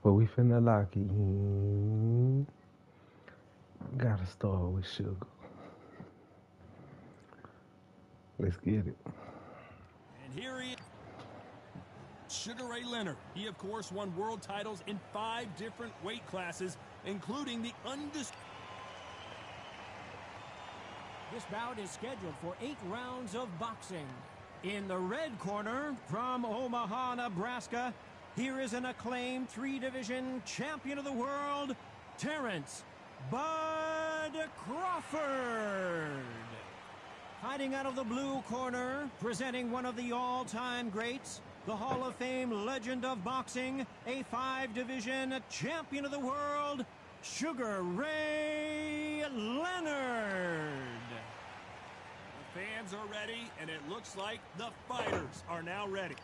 But we finna lock it in. Gotta start with sugar. Let's get it. And here he is, Sugar Ray Leonard. He, of course, won world titles in 5 different weight classes, including the undisputed. This bout is scheduled for 8 rounds of boxing. In the red corner, from Omaha, Nebraska, here is an acclaimed 3-division champion of the world, Terrence Bud Crawford. Fighting out of the blue corner, presenting one of the all-time greats, the Hall of Fame legend of boxing, a 5-division champion of the world, Sugar Ray Leonard. The fans are ready, and it looks like the fighters are now ready.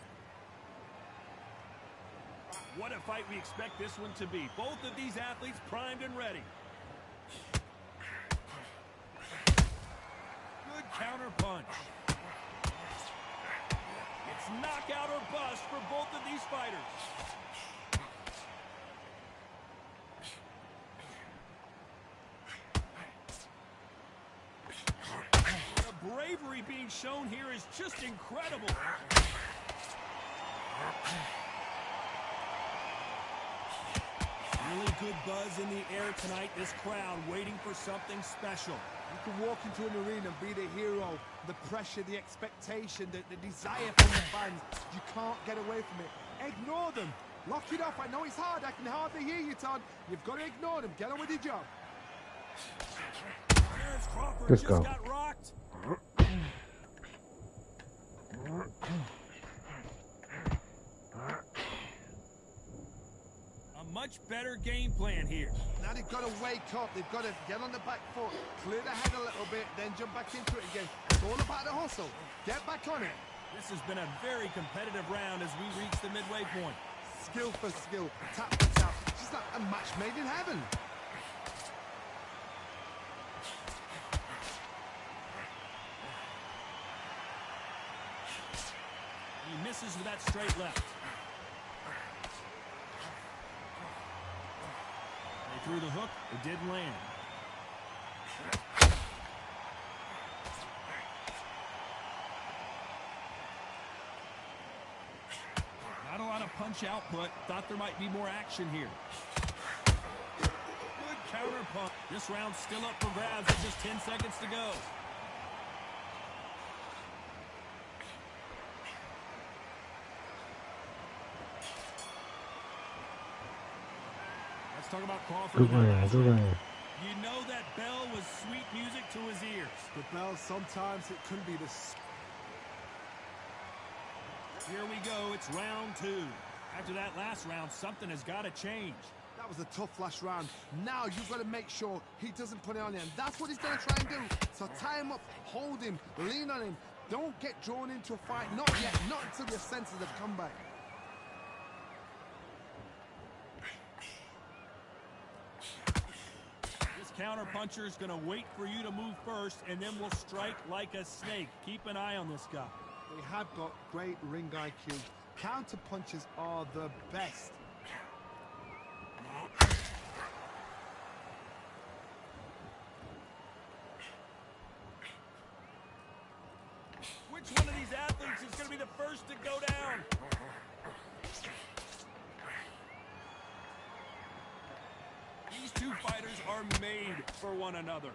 What a fight we expect this one to be. Both of these athletes primed and ready. Good counter punch. It's knockout or bust for both of these fighters. The bravery being shown here is just incredible. Really good buzz in the air tonight. This crowd waiting for something special. You can walk into an arena and be the hero. The pressure, the expectation, the desire from the fans. You can't get away from it. Ignore them. Lock it off. I know it's hard. I can hardly hear you, Todd. You've got to ignore them. Get on with your job. Terrence Crawford Let's just go. got rocked. A much better game plan here. Now they've got to wake up. They've got to get on the back foot, clear the head a little bit, then jump back into it again. It's all about the hustle. Get back on it. This has been a very competitive round as we reach the midway point. Skill for skill, tap for tap. It's just like a match made in heaven. He misses with that straight left. They threw the hook. It didn't land. Not a lot of punch output. Thought there might be more action here. Good counter punch. This round's still up for grabs with just 10 seconds to go. Let's talk about Crawford. Good round, good round. You know that bell was sweet music to his ears. The bell, sometimes it can be the... Here we go. It's round 2. After that last round, something has got to change. That was a tough last round. Now you've got to make sure he doesn't put it on you, and that's what he's going to try and do. So tie him up, hold him, lean on him. Don't get drawn into a fight. Not yet. Not until your senses have come back. This counter puncher is going to wait for you to move first, and then will strike like a snake. Keep an eye on this guy. They have got great ring IQ. Counter punches are the best. Which one of these athletes is going to be the first to go down? These two fighters are made for one another.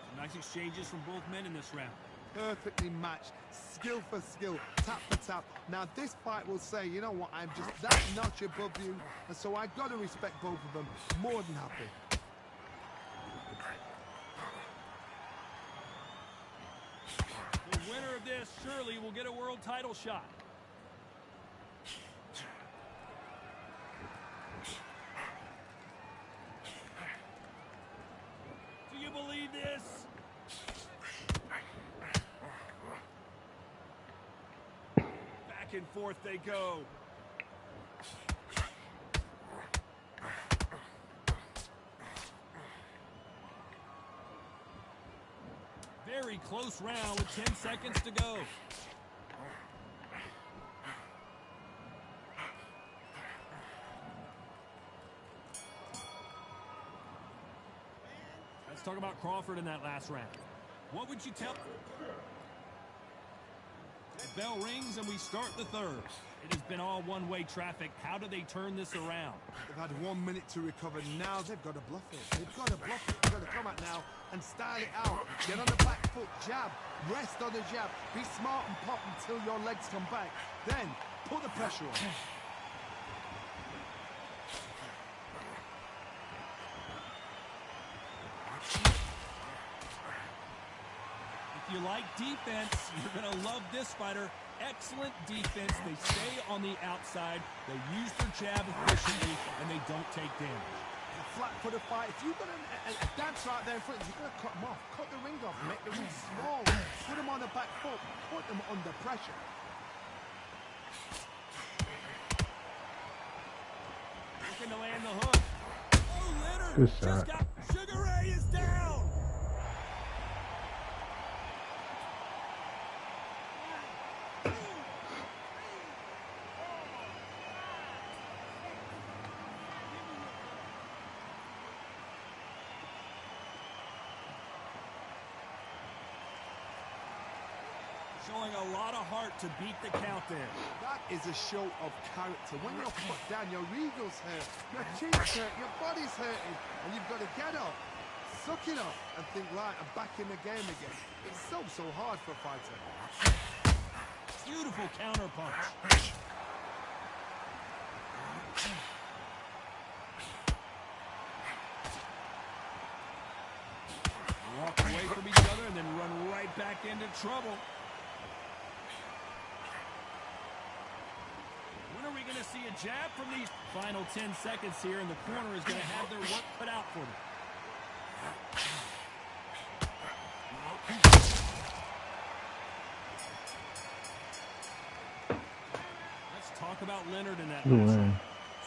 Some nice exchanges from both men in this round. Perfectly matched, skill for skill, tap for tap. Now this fight will say, you know what, I'm just that notch above you, and so I've got to respect both of them. More than happy. The winner of this surely will get a world title shot. Do you believe this? Back and forth they go. Very close round with 10 seconds to go. Let's talk about Crawford in that last round. What would you tell? The bell rings and we start the third. It has been all one-way traffic. How do they turn this around? They've had 1 minute to recover. Now they've got to bluff it. They've got to bluff it. They've got to come out now and style it out. Get on the back foot, jab. Rest on the jab. Be smart and pop until your legs come back. Then put the pressure on. If you like defense, you're going to love this fighter. Excellent defense. They stay on the outside. They use their jab efficiently, and they don't take damage. A flat-footed fight. If you've got a dance right there in front, you've got to cut them off. Cut the ring off. Make the ring small. Put them on the back foot. Put them under pressure. Looking to land the hook. Oh, Leonard Good just shot. got... Sugar Ray is down. Showing a lot of heart to beat the count there. That is a show of character. When you're put down, your eagles hurt, your chin's hurt, your body's hurting, and you've got to get up, suck it up, and think, right, I'm back in the game again. It's so hard for a fighter. Beautiful counter punch. Walk away from each other and then run right back into trouble. When are we going to see a jab from these final 10 seconds here, and the corner is going to have their work cut out for them. Let's talk about Leonard in that last round.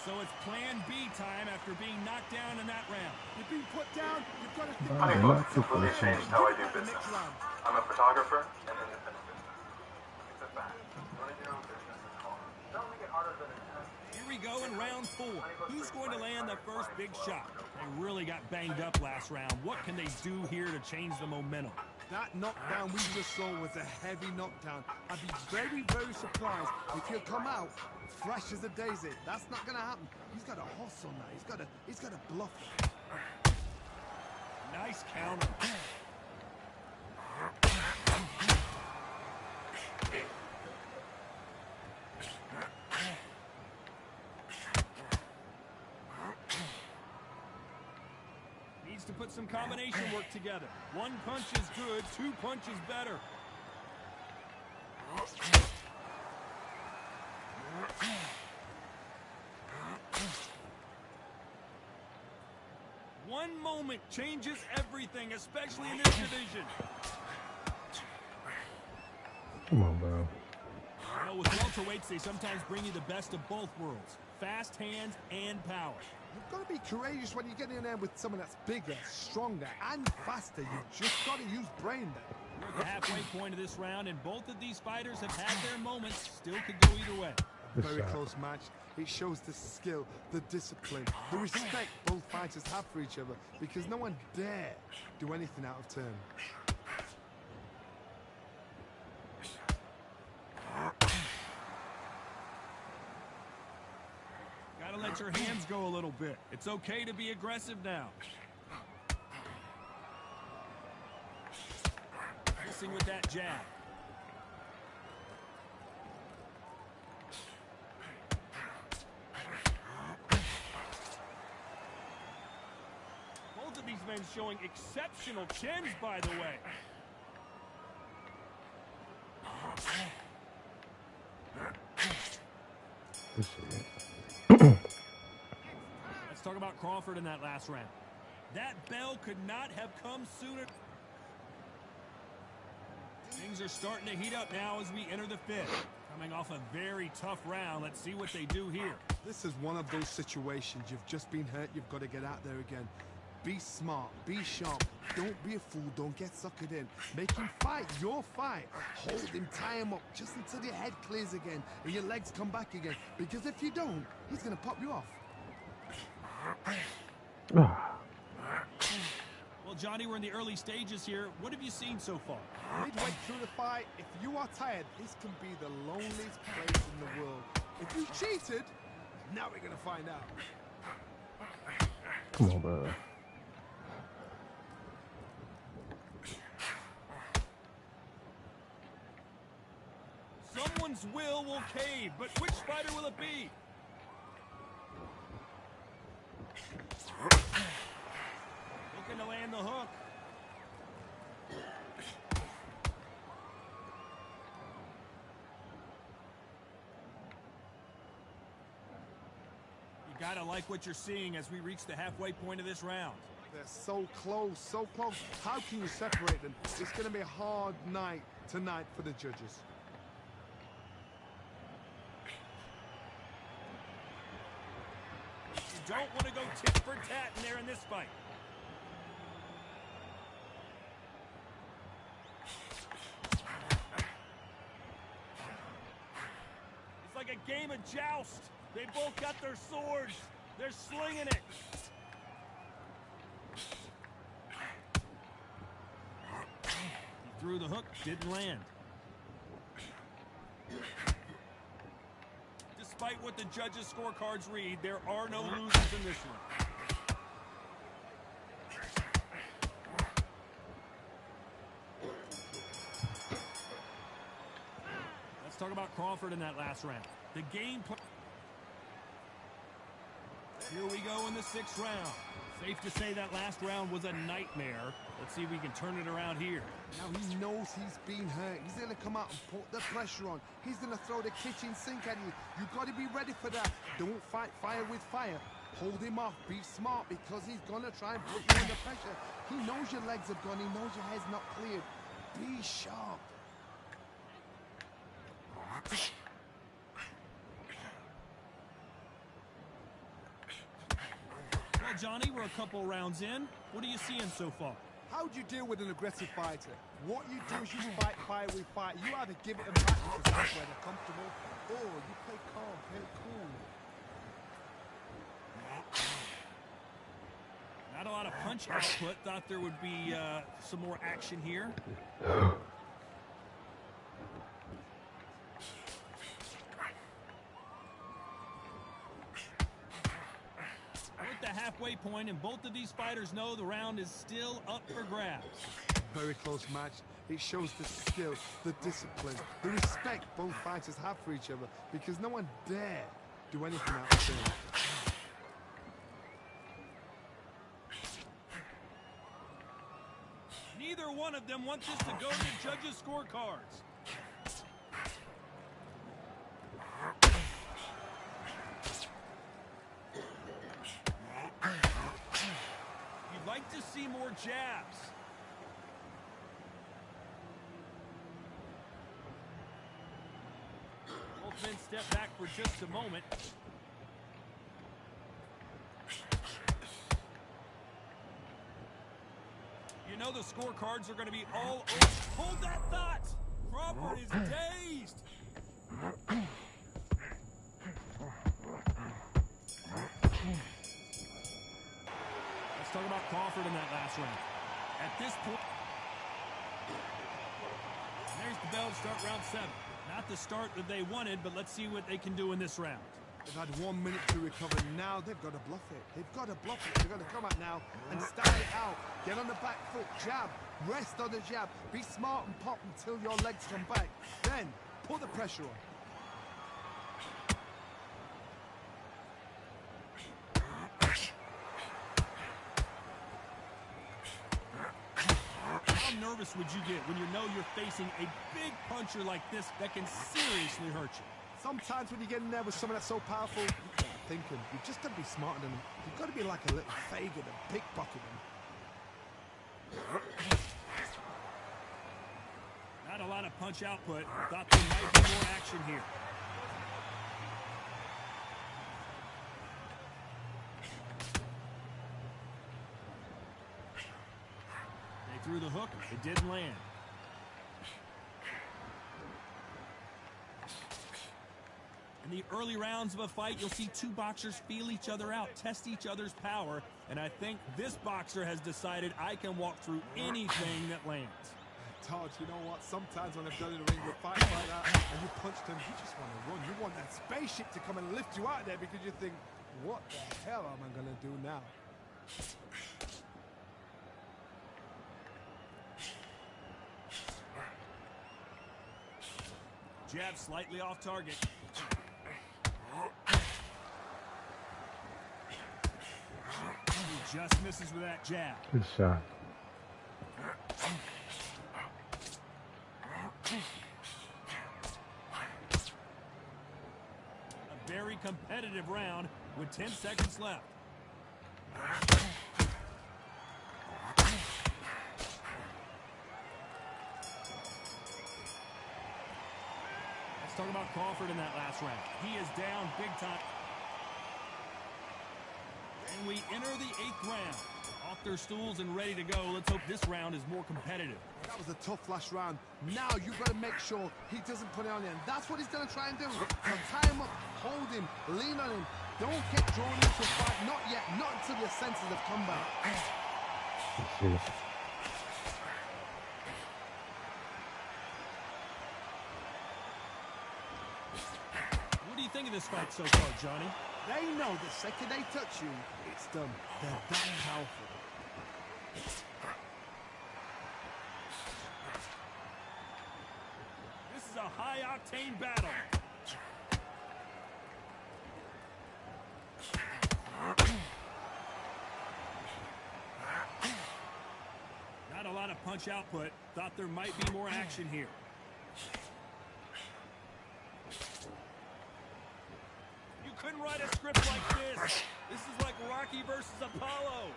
So it's plan B time after being knocked down in that round. You've been put down, you've got to think Honey, about look, completely changed how I do business. I'm a photographer and independent business. It's a fact. Running your own business is hard. Don't make it harder than it has. Here we go in round 4. Who's going to land the first big shot? They really got banged up last round. What can they do here to change the momentum? that knockdown we just saw was a heavy knockdown. I'd be very, very surprised if he'll come out fresh as a daisy. That's not going to happen. He's got a hustle now. He's got to bluff it. Nice counter. Needs to put some combination work together. One punch is good, 2 punches better. One moment changes everything, especially in this division. Come on, bro. You know, with welterweights, they sometimes bring you the best of both worlds. Fast hands and power. You've got to be courageous when you get in there with someone that's bigger, stronger, and faster. You've just got to use brain there. We're at the halfway point of this round, and both of these fighters have had their moments. Still could go either way. Very close match. It shows the skill, the discipline, the respect both fighters have for each other, because no one dare do anything out of turn. Gotta let your hands go a little bit. It's okay to be aggressive now. Missing with that jab. Both of these men showing exceptional chins, by the way. Let's talk about Crawford in that last round. That bell could not have come sooner. Things are starting to heat up now as we enter the fifth. Coming off a very tough round. Let's see what they do here. This is one of those situations. You've just been hurt. You've got to get out there again. Be smart, be sharp. Don't be a fool, don't get suckered in. Make him fight your fight. Hold him, tie him up just until your head clears again and your legs come back again. Because if you don't, he's gonna pop you off. Well, Johnny, we're in the early stages here. What have you seen so far? Midway through the fight, if you are tired, this can be the loneliest place in the world. If you cheated, now we're gonna find out. Come on, bro. Someone's will cave, but which fighter will it be? Looking to land the hook. You gotta like what you're seeing as we reach the halfway point of this round. They're so close, so close. How can you separate them? It's gonna be a hard night tonight for the judges. You don't want to go tit for tat in there in this fight. It's like a game of joust. They both got their swords. They're slinging it. He threw the hook, didn't land. Despite what the judges' scorecards read, there are no losers in this one. Let's talk about Crawford in that last round. The game plan. Here we go in the 6th round. Safe to say that last round was a nightmare. Let's see if we can turn it around here. Now he knows he's been hurt. He's going to come out and put the pressure on. He's going to throw the kitchen sink at you. You've got to be ready for that. Don't fight fire with fire. Hold him off. Be smart because he's going to try and put you under pressure. He knows your legs have gone. He knows your head's not cleared. Be sharp. Well, Johnny, we're a couple rounds in. What are you seeing so far? How do you deal with an aggressive fighter? What you do is you fight fire with fire. You either give it them back because that's where they're comfortable, or you play calm, play cool. Not a lot of punch output. Thought there would be some more action here. We're at the halfway point, and both of these fighters know the round is still up for grabs. Very close match. It shows the skill, the discipline, the respect both fighters have for each other because no one dare do anything out of turn. Neither one of them want this to go to the judges' scorecards. You'd like to see more jabs. Both men step back for just a moment. You know the scorecards are going to be all over. Hold that thought! Crawford is dazed. Let's talk about Crawford in that last round. At this point, there's the bell to start round 7. Not the start that they wanted, but let's see what they can do in this round. They've had 1 minute to recover. Now they've got to bluff it. They've got to bluff it. They've got to come out now and start it out. Get on the back foot, jab, rest on the jab. Be smart and pop until your legs come back. Then put the pressure on. How nervous would you get when you know you're facing a big puncher like this that can seriously hurt you? Sometimes when you get in there with someone that's so powerful, you can't think him. You've just got to be smarter than him. You've got to be like a little faggot and pickpocket him. Not a lot of punch output. Thought there might be more action here. hook. It didn't land. In the early rounds of a fight, you'll see two boxers feel each other out, test each other's power, and I think this boxer has decided I can walk through anything that lands. Todd, you know what? Sometimes when I've done in the ring with fights like that, and you punched him, you just want to run. You want that spaceship to come and lift you out there because you think, what the hell am I going to do now? Jab slightly off target. He just misses with that jab. Good shot. A very competitive round with 10 seconds left. Let's talk about Crawford in that last round. He is down big time. And we enter the 8th round. Off their stools and ready to go. Let's hope this round is more competitive. That was a tough last round. Now you've got to make sure he doesn't put it on you. And that's what he's going to try and do. So tie him up, hold him, lean on him. Don't get drawn into a fight. Not yet. Not until your senses have come back. What do you think of this fight so far, Johnny? They know the second they touch you, it's done. They're that powerful. This is a high-octane battle. Not a lot of punch output. Thought there might be more action here. You couldn't write a script like this. This is like Rocky versus Apollo.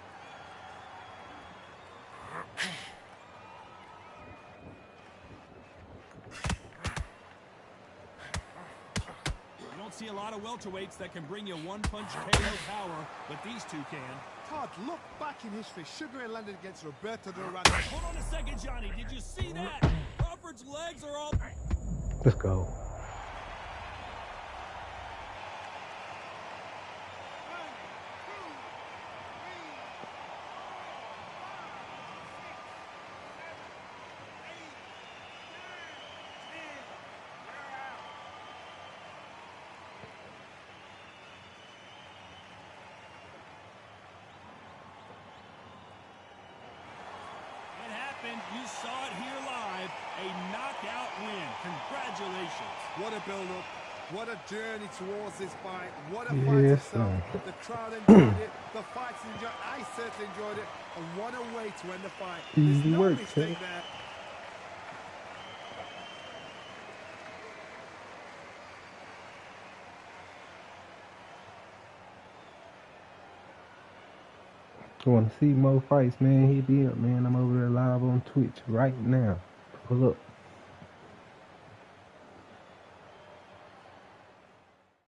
You don't see a lot of welterweights that can bring you one-punch KO power, but these two can. Todd, look back in history. Sugar Ray landed against Roberto Duran. Hold on a second, Johnny. Did you see that? Crawford's legs are all... Let's go. You saw it here live, a knockout win. Congratulations. What a build-up. What a journey towards this fight. What a fight itself. The crowd enjoyed it. The fight's enjoyed it. I certainly enjoyed it. And what a way to end the fight. There's Easy no work, mistake kid. there. You want to see more fights, man? Hit me up, man. I'm over there live on Twitch right now. Pull up.